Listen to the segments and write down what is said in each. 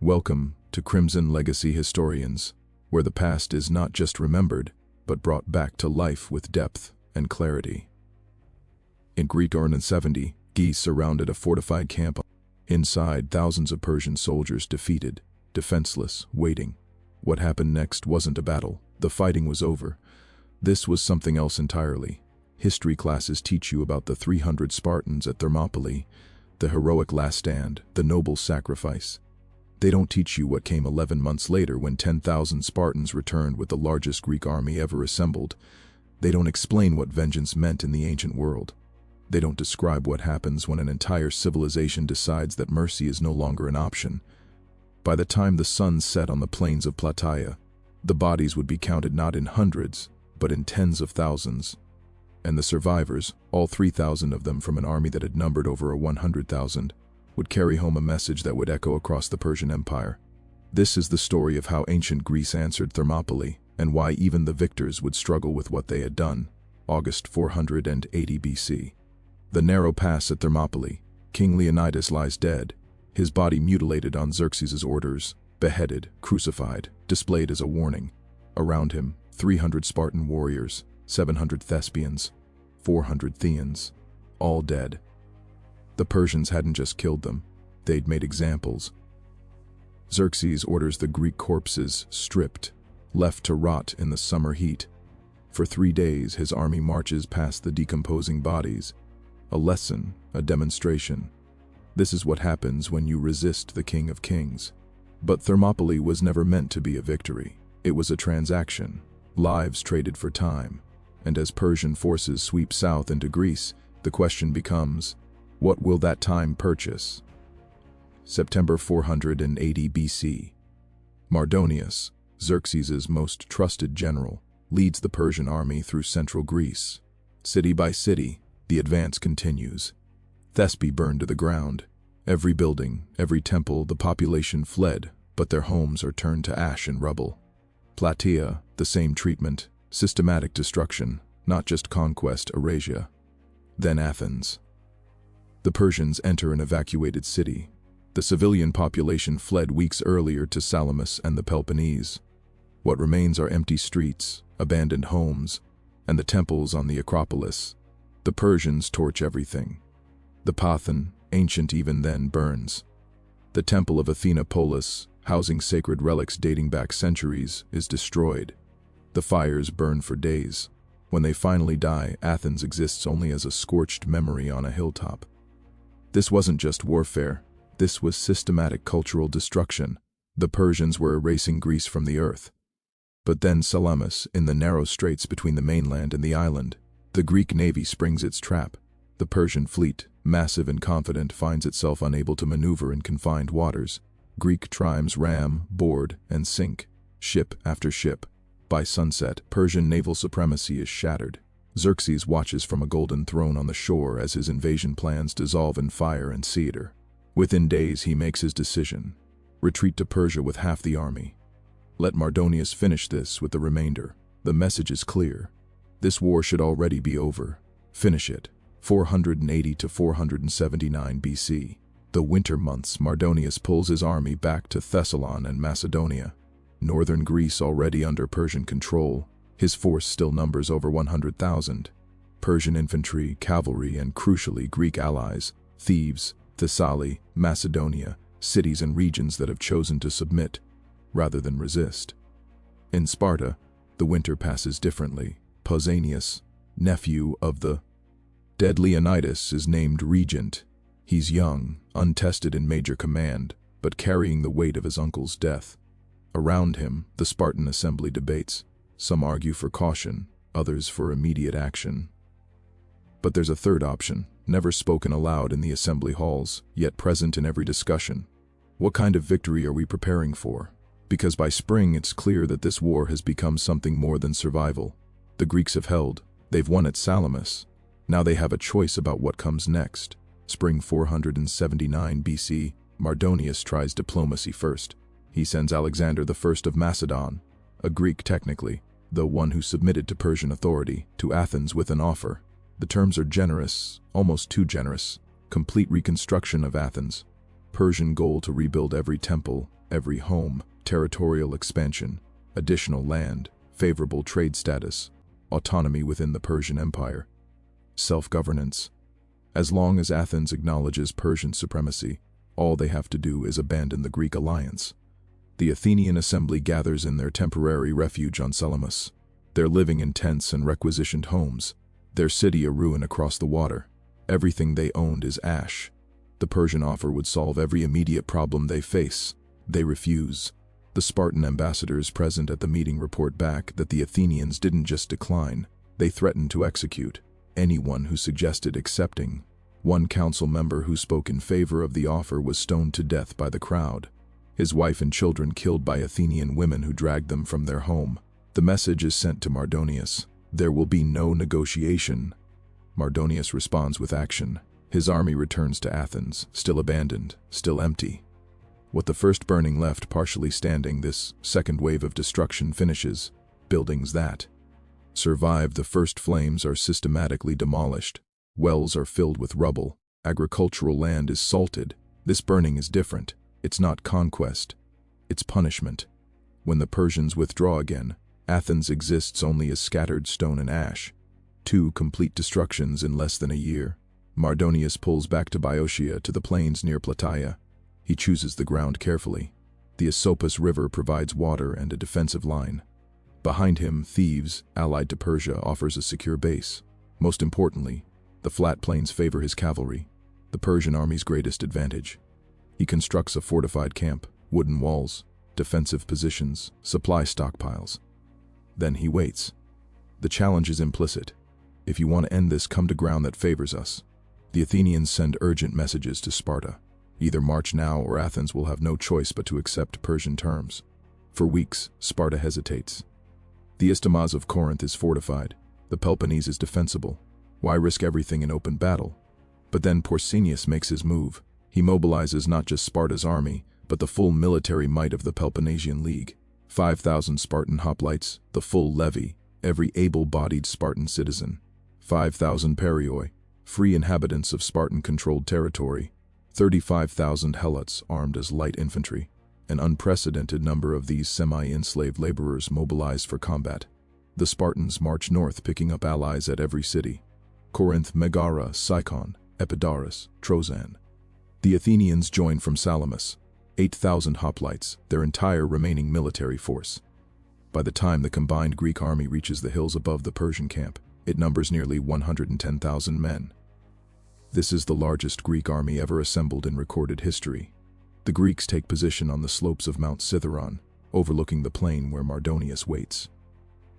Welcome to Crimson Legacy Historians, where the past is not just remembered, but brought back to life with depth and clarity. In Greek Ornan 70, Geese surrounded a fortified camp. Inside, thousands of Persian soldiers defeated, defenseless, waiting. What happened next wasn't a battle. The fighting was over. This was something else entirely. History classes teach you about the 300 Spartans at Thermopylae, the heroic last stand, the noble sacrifice. They don't teach you what came 11 months later when 10,000 Spartans returned with the largest Greek army ever assembled. They don't explain what vengeance meant in the ancient world. They don't describe what happens when an entire civilization decides that mercy is no longer an option. By the time the sun set on the plains of Plataea, the bodies would be counted not in hundreds, but in tens of thousands. And the survivors, all 3,000 of them from an army that had numbered over 100,000, would carry home a message that would echo across the Persian Empire. This is the story of how ancient Greece answered Thermopylae, and why even the victors would struggle with what they had done. August 480 BC. The narrow pass at Thermopylae. King Leonidas lies dead, his body mutilated on Xerxes' orders, beheaded, crucified, displayed as a warning. Around him, 300 Spartan warriors, 700 Thespians, 400 Theans, all dead. The Persians hadn't just killed them, they'd made examples. Xerxes orders the Greek corpses stripped, left to rot in the summer heat. For 3 days his army marches past the decomposing bodies. A lesson, a demonstration. This is what happens when you resist the King of Kings. But Thermopylae was never meant to be a victory. It was a transaction, lives traded for time. And as Persian forces sweep south into Greece, the question becomes, what will that time purchase? September 480 BC. Mardonius, Xerxes' most trusted general, leads the Persian army through central Greece. City by city, the advance continues. Thespi burned to the ground. Every building, every temple, the population fled, but their homes are turned to ash and rubble. Plataea, the same treatment, systematic destruction, not just conquest, erasure. Then Athens. The Persians enter an evacuated city. The civilian population fled weeks earlier to Salamis and the Peloponnese. What remains are empty streets, abandoned homes, and the temples on the Acropolis. The Persians torch everything. The Parthenon, ancient even then, burns. The temple of Athena Polis, housing sacred relics dating back centuries, is destroyed. The fires burn for days. When they finally die, Athens exists only as a scorched memory on a hilltop. This wasn't just warfare. This was systematic cultural destruction. The Persians were erasing Greece from the earth. But then Salamis, in the narrow straits between the mainland and the island, the Greek navy springs its trap. The Persian fleet, massive and confident, finds itself unable to maneuver in confined waters. Greek triremes ram, board, and sink, ship after ship. By sunset, Persian naval supremacy is shattered. Xerxes watches from a golden throne on the shore as his invasion plans dissolve in fire and cider. Within days he makes his decision. Retreat to Persia with half the army. Let Mardonius finish this with the remainder. The message is clear. This war should already be over. Finish it. 480 to 479 BC. The winter months, Mardonius pulls his army back to Thessalon and Macedonia. Northern Greece already under Persian control. His force still numbers over 100,000. Persian infantry, cavalry, and crucially Greek allies, Thebes, Thessaly, Macedonia, cities and regions that have chosen to submit rather than resist. In Sparta, the winter passes differently. Pausanias, nephew of the dead Leonidas, is named regent. He's young, untested in major command, but carrying the weight of his uncle's death. Around him, the Spartan assembly debates. Some argue for caution, others for immediate action. But there's a third option, never spoken aloud in the assembly halls, yet present in every discussion. What kind of victory are we preparing for? Because by spring it's clear that this war has become something more than survival. The Greeks have held. They've won at Salamis. Now they have a choice about what comes next. Spring 479 BC, Mardonius tries diplomacy first. He sends Alexander I of Macedon, a Greek technically, though one who submitted to Persian authority, to Athens with an offer. The terms are generous, almost too generous. Complete reconstruction of Athens. Persian goal to rebuild every temple, every home, territorial expansion, additional land, favorable trade status, autonomy within the Persian Empire, self-governance. As long as Athens acknowledges Persian supremacy, all they have to do is abandon the Greek alliance. The Athenian assembly gathers in their temporary refuge on Salamis. They're living in tents and requisitioned homes, their city a ruin across the water. Everything they owned is ash. The Persian offer would solve every immediate problem they face. They refuse. The Spartan ambassadors present at the meeting report back that the Athenians didn't just decline, they threatened to execute anyone who suggested accepting. One council member who spoke in favor of the offer was stoned to death by the crowd. His wife and children killed by Athenian women who dragged them from their home. The message is sent to Mardonius. There will be no negotiation. Mardonius responds with action. His army returns to Athens, still abandoned, still empty. What the first burning left partially standing, this second wave of destruction finishes. Buildings that survive the first flames are systematically demolished. Wells are filled with rubble. Agricultural land is salted. This burning is different. It's not conquest. It's punishment. When the Persians withdraw again, Athens exists only as scattered stone and ash. 2 complete destructions in less than a year. Mardonius pulls back to Boeotia, to the plains near Plataea. He chooses the ground carefully. The Asopus River provides water and a defensive line. Behind him, Thebes, allied to Persia, offers a secure base. Most importantly, the flat plains favor his cavalry, the Persian army's greatest advantage. He constructs a fortified camp, wooden walls, defensive positions, supply stockpiles. Then he waits. The challenge is implicit. If you want to end this, come to ground that favors us. The Athenians send urgent messages to Sparta. Either march now or Athens will have no choice but to accept Persian terms. For weeks, Sparta hesitates. The isthmus of Corinth is fortified. The Peloponnese is defensible. Why risk everything in open battle? But then Pausanias makes his move. He mobilizes not just Sparta's army, but the full military might of the Peloponnesian League. 5,000 Spartan hoplites, the full levy, every able-bodied Spartan citizen. 5,000 perioi, free inhabitants of Spartan-controlled territory. 35,000 helots armed as light infantry. An unprecedented number of these semi-enslaved laborers mobilized for combat. The Spartans march north, picking up allies at every city. Corinth, Megara, Sicon, Epidaurus, Troezen. The Athenians join from Salamis. 8,000 hoplites, their entire remaining military force. By the time the combined Greek army reaches the hills above the Persian camp, it numbers nearly 110,000 men. This is the largest Greek army ever assembled in recorded history. The Greeks take position on the slopes of Mount Cithaeron, overlooking the plain where Mardonius waits.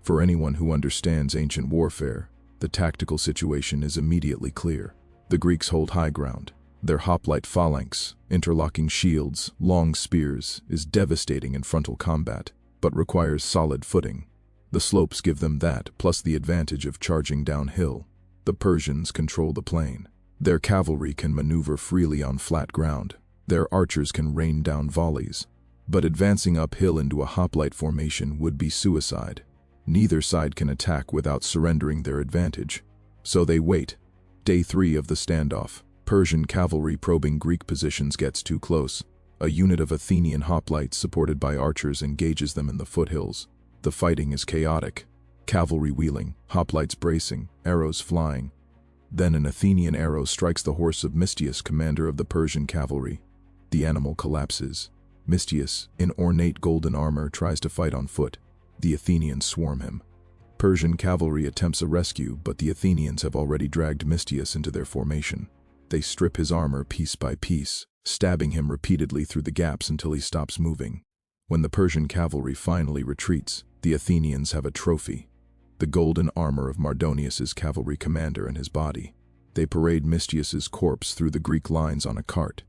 For anyone who understands ancient warfare, the tactical situation is immediately clear. The Greeks hold high ground. Their hoplite phalanx, interlocking shields, long spears, is devastating in frontal combat, but requires solid footing. The slopes give them that, plus the advantage of charging downhill. The Persians control the plain. Their cavalry can maneuver freely on flat ground. Their archers can rain down volleys. But advancing uphill into a hoplite formation would be suicide. Neither side can attack without surrendering their advantage. So they wait. Day 3 of the standoff. Persian cavalry probing Greek positions gets too close. A unit of Athenian hoplites supported by archers engages them in the foothills. The fighting is chaotic. Cavalry wheeling, hoplites bracing, arrows flying. Then an Athenian arrow strikes the horse of Mestius, commander of the Persian cavalry. The animal collapses. Mestius, in ornate golden armor, tries to fight on foot. The Athenians swarm him. Persian cavalry attempts a rescue, but the Athenians have already dragged Mestius into their formation. They strip his armor piece by piece, stabbing him repeatedly through the gaps until he stops moving. When the Persian cavalry finally retreats, the Athenians have a trophy: the golden armor of Mardonius's cavalry commander and his body. They parade Mestius's corpse through the Greek lines on a cart.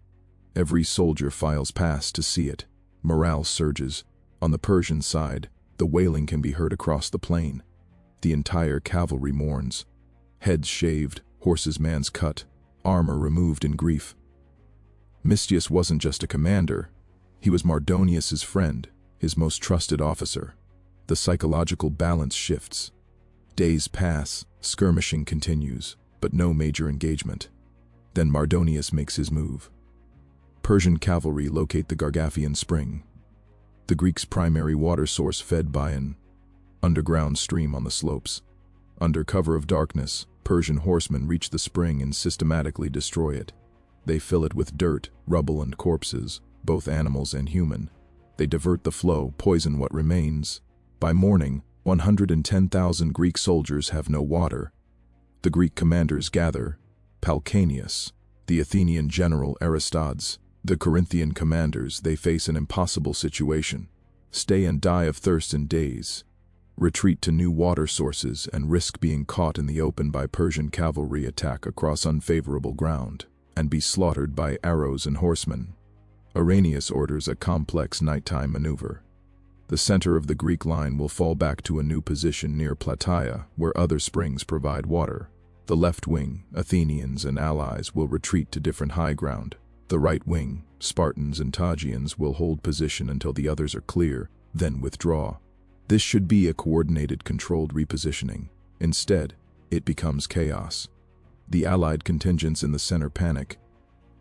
Every soldier files past to see it. Morale surges. On the Persian side, the wailing can be heard across the plain. The entire cavalry mourns. Heads shaved, horses' mans cut, armor removed in grief. Mestius wasn't just a commander. He was Mardonius's friend, his most trusted officer. The psychological balance shifts. Days pass, skirmishing continues, but no major engagement. Then Mardonius makes his move. Persian cavalry locate the Gargantuan spring, the Greeks' primary water source fed by an underground stream on the slopes. Under cover of darkness, Persian horsemen reach the spring and systematically destroy it. They fill it with dirt, rubble, and corpses, both animals and human. They divert the flow, poison what remains. By morning, 110,000 Greek soldiers have no water. The Greek commanders gather: Pausanias, the Athenian general Aristides, the Corinthian commanders. They face an impossible situation: stay and die of thirst in days, retreat to new water sources, and risk being caught in the open by Persian cavalry attack across unfavorable ground, and be slaughtered by arrows and horsemen. Irenaeus orders a complex nighttime maneuver. The center of the Greek line will fall back to a new position near Plataea, where other springs provide water. The left wing, Athenians and allies, will retreat to different high ground. The right wing, Spartans and Tagians, will hold position until the others are clear, then withdraw. This should be a coordinated, controlled repositioning. Instead, it becomes chaos. The allied contingents in the center panic.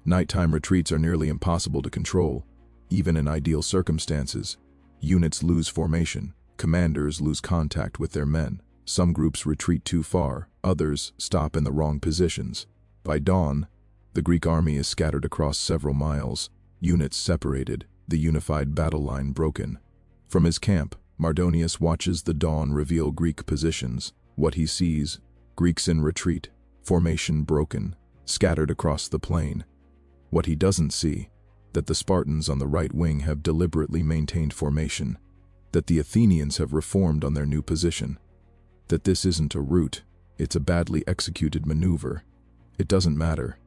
Nighttime retreats are nearly impossible to control. Even in ideal circumstances, units lose formation, commanders lose contact with their men. Some groups retreat too far, others stop in the wrong positions. By dawn, the Greek army is scattered across several miles, units separated, the unified battle line broken. From his camp, Mardonius watches the dawn reveal Greek positions. What he sees: Greeks in retreat, formation broken, scattered across the plain. What he doesn't see: that the Spartans on the right wing have deliberately maintained formation, that the Athenians have reformed on their new position, that this isn't a rout, it's a badly executed maneuver. It doesn't matter.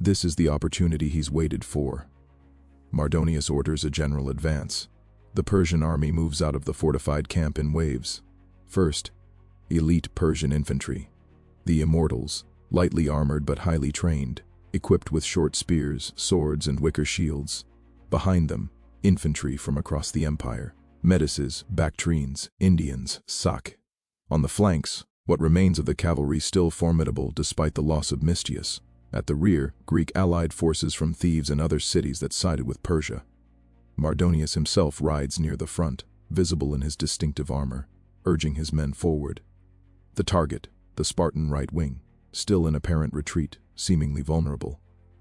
This is the opportunity he's waited for. Mardonius orders a general advance. The Persian army moves out of the fortified camp in waves. First, elite Persian infantry. The immortals, lightly armored but highly trained, equipped with short spears, swords, and wicker shields. Behind them, infantry from across the empire: Medices, Bactrians, Indians, Sak. On the flanks, what remains of the cavalry still formidable despite the loss of Mystius. At the rear, Greek allied forces from Thebes and other cities that sided with Persia. Mardonius himself rides near the front, visible in his distinctive armor, urging his men forward. The target, the Spartan right wing, still in apparent retreat, seemingly vulnerable.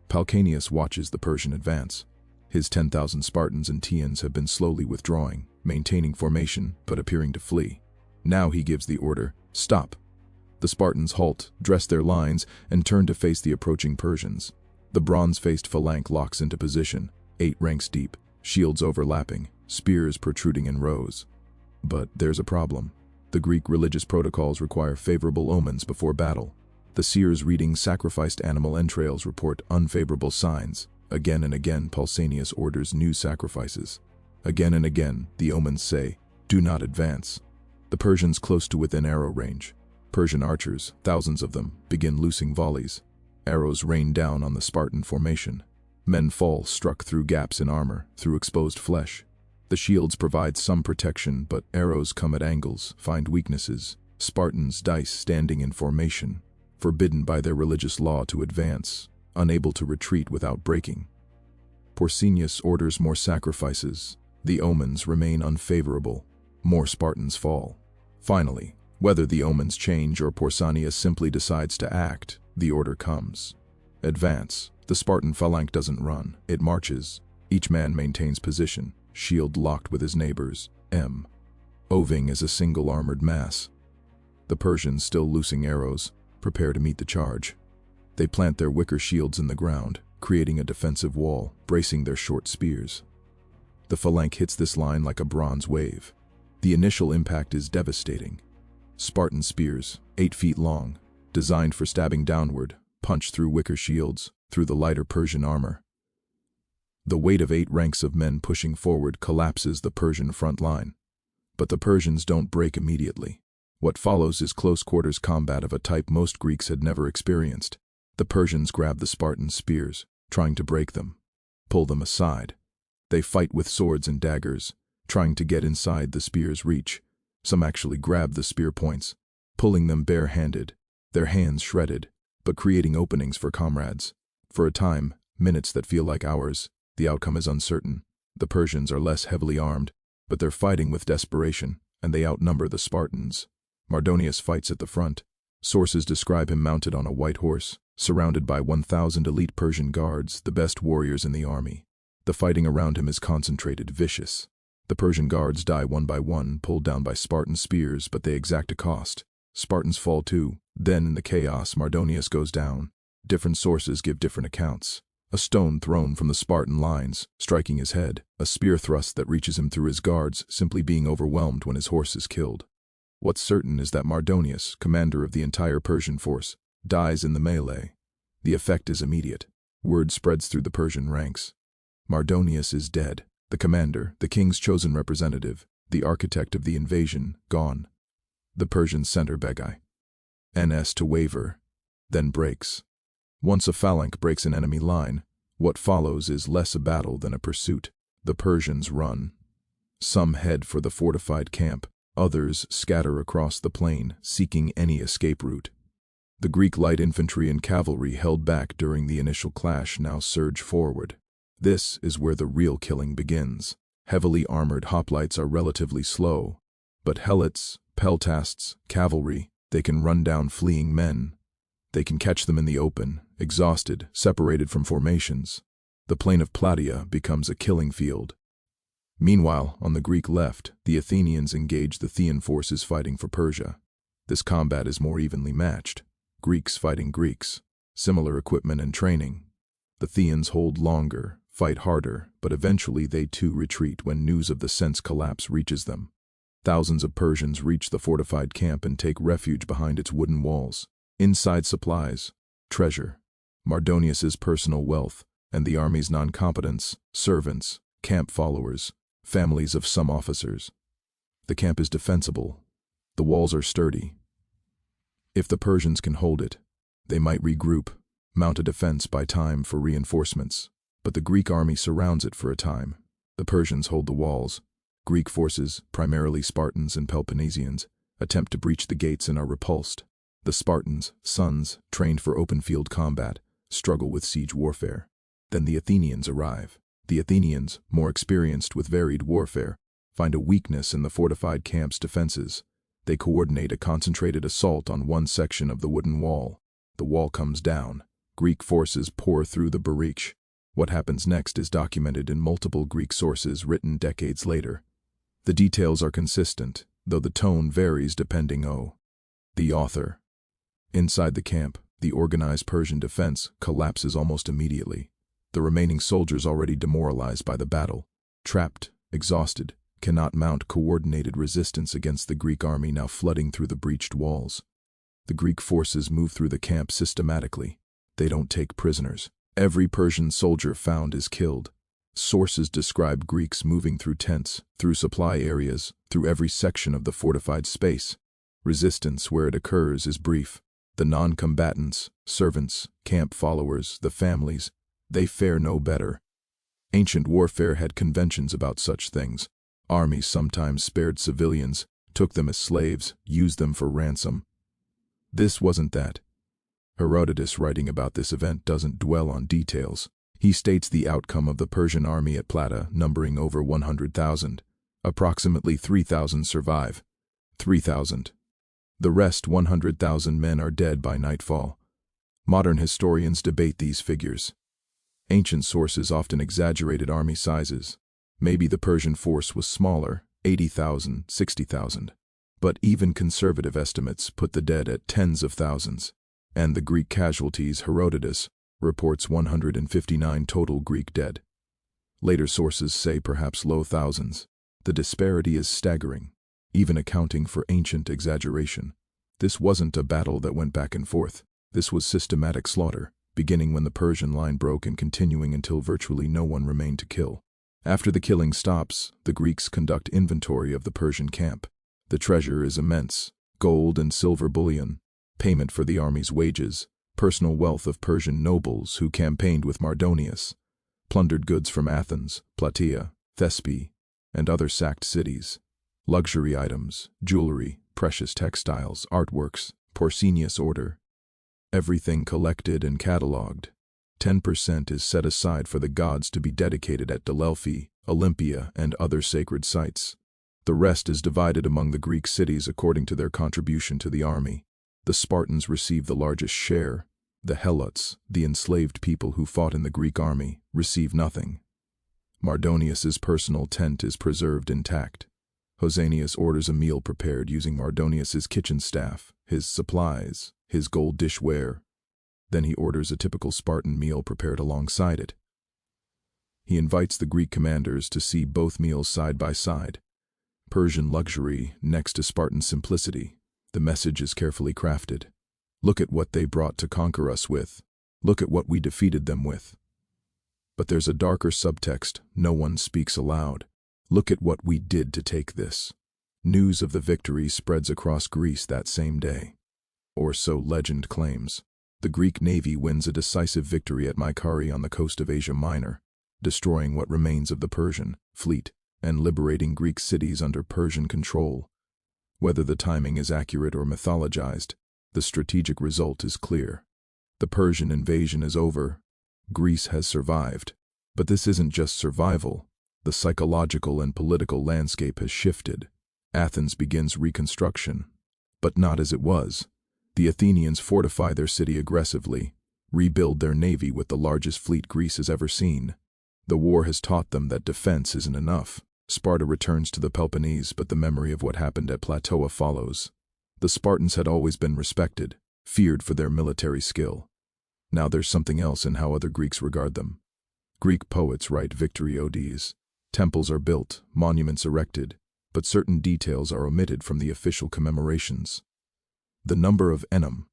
Pausanias watches the Persian advance. His 10,000 Spartans and Teans have been slowly withdrawing, maintaining formation but appearing to flee. Now he gives the order: stop. The Spartans halt, dress their lines, and turn to face the approaching Persians. The bronze-faced phalanx locks into position, 8 ranks deep, shields overlapping, spears protruding in rows. But there's a problem. The Greek religious protocols require favorable omens before battle. The seers reading sacrificed animal entrails report unfavorable signs. Again and again, Pausanias orders new sacrifices. Again and again, the omens say, do not advance. The Persians close to within arrow range. Persian archers, thousands of them, begin loosing volleys. Arrows rain down on the Spartan formation. Men fall, struck through gaps in armor, through exposed flesh. The shields provide some protection, but arrows come at angles, find weaknesses. Spartans dice standing in formation, forbidden by their religious law to advance, unable to retreat without breaking. Pausanias orders more sacrifices. The omens remain unfavorable. More Spartans fall. Finally, whether the omens change or Pausanias simply decides to act, the order comes: advance. The Spartan phalanx doesn't run, it marches. Each man maintains position, shield locked with his neighbors, moving as a single armored mass. The Persians, still loosing arrows, prepare to meet the charge. They plant their wicker shields in the ground, creating a defensive wall, bracing their short spears. The phalanx hits this line like a bronze wave. The initial impact is devastating. Spartan spears, 8 feet long, designed for stabbing downward, punch through wicker shields, through the lighter Persian armor. The weight of 8 ranks of men pushing forward collapses the Persian front line. But the Persians don't break immediately. What follows is close-quarters combat of a type most Greeks had never experienced. The Persians grab the Spartan spears, trying to break them, pull them aside. They fight with swords and daggers, trying to get inside the spear's reach. Some actually grab the spear points, pulling them bare-handed, their hands shredded, but creating openings for comrades. For a time, minutes that feel like hours, The outcome is uncertain. The Persians are less heavily armed, but they're fighting with desperation, and they outnumber the Spartans. Mardonius fights at the front. Sources describe him mounted on a white horse, surrounded by 1,000 elite Persian guards, the best warriors in the army. The fighting around him is concentrated, vicious. The Persian guards die one by one, pulled down by Spartan spears, but they exact a cost. Spartans fall too. Then, in the chaos, Mardonius goes down. Different sources give different accounts. A stone thrown from the Spartan lines, striking his head, a spear thrust that reaches him through his guards, simply being overwhelmed when his horse is killed. What's certain is that Mardonius, commander of the entire Persian force, dies in the melee. The effect is immediate. Word spreads through the Persian ranks. Mardonius is dead. The commander, the king's chosen representative, the architect of the invasion, gone. The Persians center Begai. NS to waver, then breaks. Once a phalanx breaks an enemy line, what follows is less a battle than a pursuit. The Persians run. Some head for the fortified camp, others scatter across the plain, seeking any escape route. The Greek light infantry and cavalry held back during the initial clash now surge forward. This is where the real killing begins. Heavily armored hoplites are relatively slow, but helots, peltasts, cavalry, they can run down fleeing men. They can catch them in the open, exhausted, separated from formations. The plain of Plataea becomes a killing field. Meanwhile, on the Greek left, the Athenians engage the Thean forces fighting for Persia. This combat is more evenly matched. Greeks fighting Greeks. Similar equipment and training. The Theans hold longer, fight harder, but eventually they too retreat when news of the Sens collapse reaches them. Thousands of Persians reach the fortified camp and take refuge behind its wooden walls. Inside supplies, treasure, Mardonius's personal wealth, and the army's non-competents, servants, camp followers, families of some officers. The camp is defensible. The walls are sturdy. If the Persians can hold it, they might regroup, mount a defense by time for reinforcements. But the Greek army surrounds it for a time. The Persians hold the walls. Greek forces, primarily Spartans and Peloponnesians, attempt to breach the gates and are repulsed. The Spartans, sons, trained for open-field combat, struggle with siege warfare. Then the Athenians arrive. The Athenians, more experienced with varied warfare, find a weakness in the fortified camp's defenses. They coordinate a concentrated assault on one section of the wooden wall. The wall comes down. Greek forces pour through the breach. What happens next is documented in multiple Greek sources written decades later. The details are consistent, though the tone varies depending on the author. Inside the camp, the organized Persian defense collapses almost immediately. The remaining soldiers, already demoralized by the battle, trapped, exhausted, cannot mount coordinated resistance against the Greek army now flooding through the breached walls. The Greek forces move through the camp systematically. They don't take prisoners. Every Persian soldier found is killed. Sources describe Greeks moving through tents, through supply areas, through every section of the fortified space. Resistance, where it occurs, is brief. The non-combatants, servants, camp followers, the families, they fare no better. Ancient warfare had conventions about such things. Armies sometimes spared civilians, took them as slaves, used them for ransom. This wasn't that. Herodotus, writing about this event, doesn't dwell on details. He states the outcome of the Persian army at Plataea, numbering over 100,000. Approximately 3,000 survive. 3,000. The rest 100,000 men are dead by nightfall. Modern historians debate these figures. Ancient sources often exaggerated army sizes. Maybe the Persian force was smaller, 80,000, 60,000. But even conservative estimates put the dead at tens of thousands. And the Greek casualties, Herodotus reports 159 total Greek dead. Later sources say perhaps low thousands. The disparity is staggering, even accounting for ancient exaggeration. This wasn't a battle that went back and forth. This was systematic slaughter, beginning when the Persian line broke and continuing until virtually no one remained to kill. After the killing stops, the Greeks conduct inventory of the Persian camp. The treasure is immense: gold and silver bullion, payment for the army's wages, personal wealth of Persian nobles who campaigned with Mardonius, plundered goods from Athens, Plataea, Thespi, and other sacked cities, luxury items, jewelry, precious textiles, artworks, Porcinius order. Everything collected and catalogued. 10% is set aside for the gods to be dedicated at Delphi, Olympia, and other sacred sites. The rest is divided among the Greek cities according to their contribution to the army. The Spartans receive the largest share. The Helots, the enslaved people who fought in the Greek army, receive nothing. Mardonius's personal tent is preserved intact. Pausanias orders a meal prepared using Mardonius's kitchen staff, his supplies, his gold dishware. Then he orders a typical Spartan meal prepared alongside it. He invites the Greek commanders to see both meals side by side. Persian luxury next to Spartan simplicity. The message is carefully crafted. Look at what they brought to conquer us with. Look at what we defeated them with. But there's a darker subtext no one speaks aloud. Look at what we did to take this. News of the victory spreads across Greece that same day. Or so legend claims. The Greek navy wins a decisive victory at Mycari on the coast of Asia Minor, destroying what remains of the Persian fleet and liberating Greek cities under Persian control. Whether the timing is accurate or mythologized, the strategic result is clear. The Persian invasion is over. Greece has survived. But this isn't just survival. The psychological and political landscape has shifted. Athens begins reconstruction. But not as it was. The Athenians fortify their city aggressively, rebuild their navy with the largest fleet Greece has ever seen. The war has taught them that defense isn't enough. Sparta returns to the Peloponnese, but the memory of what happened at Plataea follows. The Spartans had always been respected, feared for their military skill. Now there's something else in how other Greeks regard them. Greek poets write victory odes. Temples are built, monuments erected, but certain details are omitted from the official commemorations. The number of enum.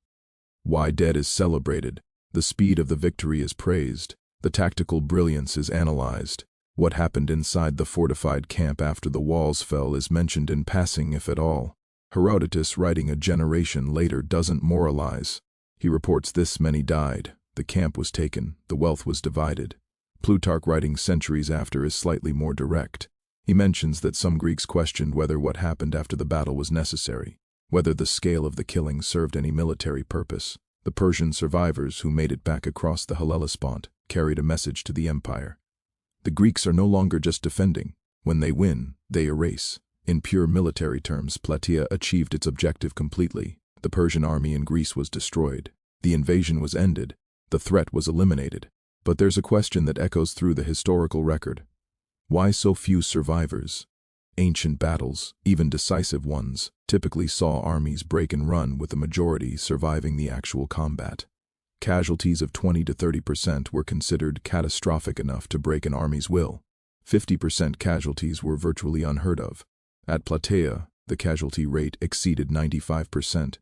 Why dead is celebrated. The speed of the victory is praised. The tactical brilliance is analyzed. What happened inside the fortified camp after the walls fell is mentioned in passing, if at all. Herodotus, writing a generation later, doesn't moralize. He reports this many died, the camp was taken, the wealth was divided. Plutarch, writing centuries after, is slightly more direct. He mentions that some Greeks questioned whether what happened after the battle was necessary, whether the scale of the killing served any military purpose. The Persian survivors who made it back across the Hellespont carried a message to the empire. The Greeks are no longer just defending. When they win, they erase. In pure military terms, Plataea achieved its objective completely. The Persian army in Greece was destroyed. The invasion was ended. The threat was eliminated. But there's a question that echoes through the historical record. Why so few survivors? Ancient battles, even decisive ones, typically saw armies break and run, with the majority surviving the actual combat. Casualties of 20 to 30% were considered catastrophic enough to break an army's will. 50% casualties were virtually unheard of. At Plataea, the casualty rate exceeded 95%.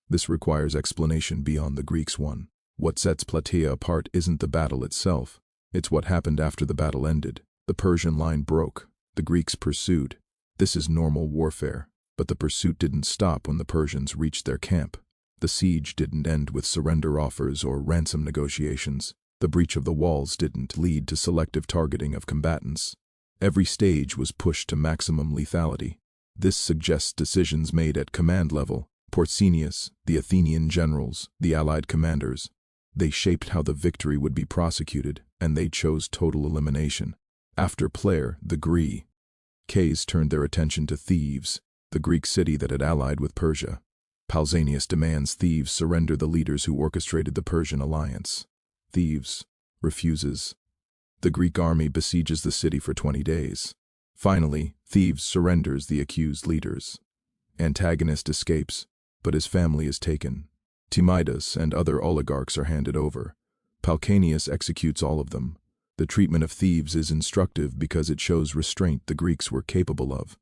This requires explanation beyond the Greeks' one. What sets Plataea apart isn't the battle itself, it's what happened after the battle ended. The Persian line broke. The Greeks pursued. This is normal warfare, but the pursuit didn't stop when the Persians reached their camp. The siege didn't end with surrender offers or ransom negotiations. The breach of the walls didn't lead to selective targeting of combatants. Every stage was pushed to maximum lethality. This suggests decisions made at command level. Pausanias, the Athenian generals, the allied commanders. They shaped how the victory would be prosecuted, and they chose total elimination. After Plataea, the Greeks turned their attention to Thebes, the Greek city that had allied with Persia. Pausanias demands Thebes surrender the leaders who orchestrated the Persian alliance. Thebes refuses. The Greek army besieges the city for 20 days. Finally, Thebes surrenders the accused leaders. Antagonist escapes, but his family is taken. Timidas and other oligarchs are handed over. Pausanias executes all of them. The treatment of Thebes is instructive because it shows restraint the Greeks were capable of.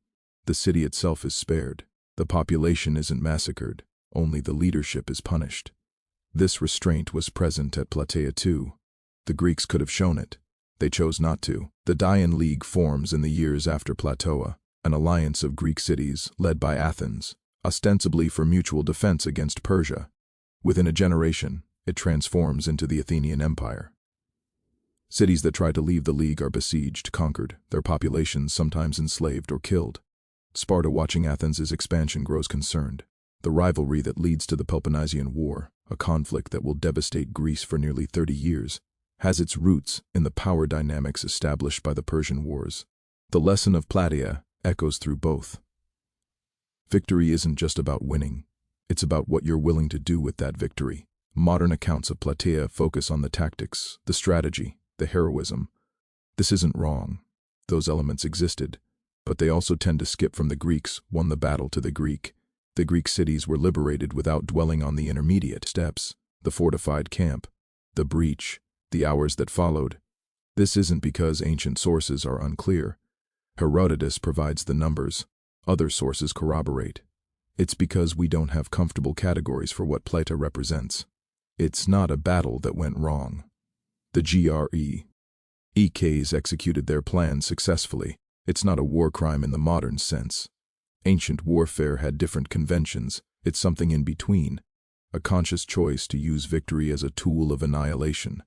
The city itself is spared. The population isn't massacred, only the leadership is punished. This restraint was present at Plataea too. The Greeks could have shown it. They chose not to. The Dian League forms in the years after Plataea, an alliance of Greek cities led by Athens, ostensibly for mutual defense against Persia. Within a generation, it transforms into the Athenian Empire. Cities that try to leave the League are besieged, conquered, their populations sometimes enslaved or killed. Sparta, watching Athens' expansion, grows concerned. The rivalry that leads to the Peloponnesian War, a conflict that will devastate Greece for nearly 30 years, has its roots in the power dynamics established by the Persian Wars. The lesson of Plataea echoes through both. Victory isn't just about winning, it's about what you're willing to do with that victory. Modern accounts of Plataea focus on the tactics, the strategy, the heroism. This isn't wrong. Those elements existed, but they also tend to skip from the Greeks won the battle to the Greek. The Greek cities were liberated without dwelling on the intermediate steps, the fortified camp, the breach, the hours that followed. This isn't because ancient sources are unclear. Herodotus provides the numbers. Other sources corroborate. It's because we don't have comfortable categories for what Plataea represents. It's not a battle that went wrong. The GREs executed their plans successfully. It's not a war crime in the modern sense. Ancient warfare had different conventions. It's something in between, a conscious choice to use victory as a tool of annihilation.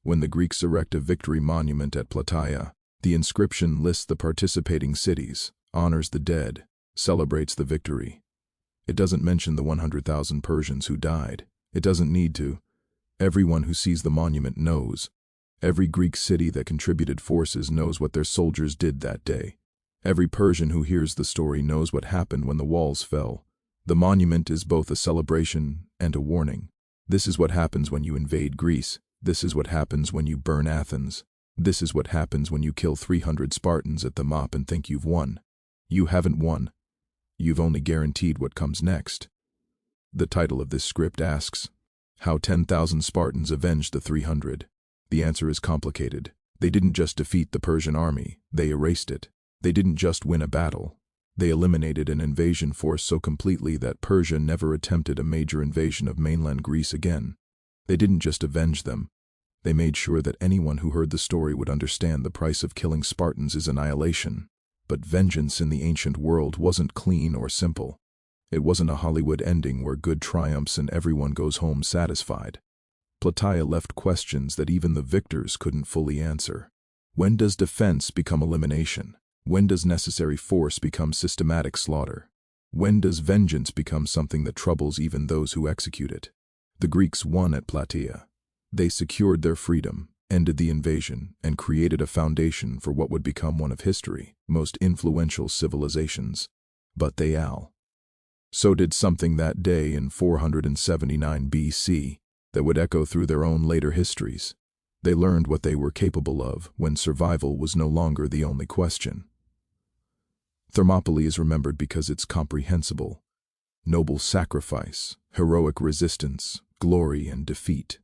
When the Greeks erect a victory monument at Plataea, the inscription lists the participating cities, honors the dead, celebrates the victory. It doesn't mention the 100,000 Persians who died. It doesn't need to. Everyone who sees the monument knows. Every Greek city that contributed forces knows what their soldiers did that day. Every Persian who hears the story knows what happened when the walls fell. The monument is both a celebration and a warning. This is what happens when you invade Greece. This is what happens when you burn Athens. This is what happens when you kill 300 Spartans at Thermopylae and think you've won. You haven't won. You've only guaranteed what comes next. The title of this script asks, how 10,000 Spartans avenged the 300. The answer is complicated. They didn't just defeat the Persian army, they erased it. They didn't just win a battle. They eliminated an invasion force so completely that Persia never attempted a major invasion of mainland Greece again. They didn't just avenge them. They made sure that anyone who heard the story would understand the price of killing Spartans is annihilation. But vengeance in the ancient world wasn't clean or simple. It wasn't a Hollywood ending where good triumphs and everyone goes home satisfied. Plataea left questions that even the victors couldn't fully answer. When does defense become elimination? When does necessary force become systematic slaughter? When does vengeance become something that troubles even those who execute it? The Greeks won at Plataea. They secured their freedom, ended the invasion, and created a foundation for what would become one of history's most influential civilizations. But so did something that day in 479 BC that would echo through their own later histories. They learned what they were capable of when survival was no longer the only question. Thermopylae is remembered because it's comprehensible. Noble sacrifice, heroic resistance, glory and defeat.